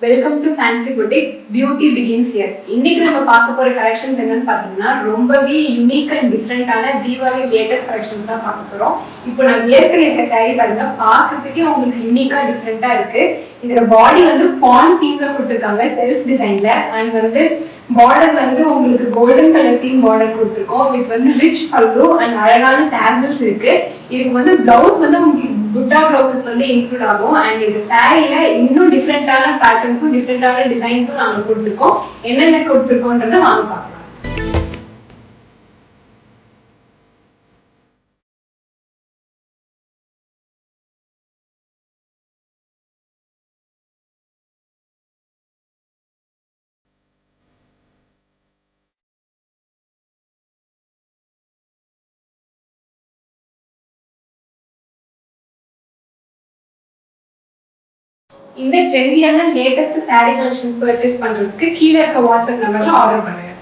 Welcome to fancy boutique beauty begins here. இன்னைக்கு நம்ம பார்க்க போற கலெக்ஷன்ஸ் என்னன்னு பார்த்தீங்கன்னா ரொம்பவே யூனிக் அண்ட் டிஃப்ரெண்டான தீபாவளி லேட்டஸ்ட் கலெக்ஷன் தான் பார்க்க போறோம். இப்போ நான் இருக்க சாரி பாருங்க, பார்க்கறதுக்கே உங்களுக்கு யூனிக்கா டிஃப்ரெண்டா இருக்கு. இதோட பாடி வந்து பான் தீம்ல கொடுத்துருக்காங்க, செல்ஃப் டிசைன்ல. அண்ட் வந்து பார்டர் வந்து உங்களுக்கு கோல்டன் கலர் தீம் பார்டர் கொடுத்துருக்கோம். வித் வந்து ரிச் பல்லு அண்ட் அழகான டேசல்ஸ் இருக்கு. இதுக்கு வந்து பிளவுஸ் வந்து உங்களுக்கு புட்டா ப்ளவுசஸ் வந்து இன்க்ளூட் ஆகும். அண்ட் இந்த சாரியில இன்னும் டிஃப்ரெண்டான பேட்டர்ன்ஸும் டிஃப்ரெண்டான டிசைன்ஸும் நாங்க கொடுத்துருக்கோம். என்னென்ன கொடுத்துருக்கோன்றத வாங்க பார்க்கலாம். இந்த ட்ரெண்டியான லேட்டஸ்ட் சாரி கலெக்ஷன் பர்ச்சேஸ் பண்றதுக்கு கீழே இருக்க வாட்ஸ்அப் நம்பர்ல ஆர்டர் பண்ணுங்க.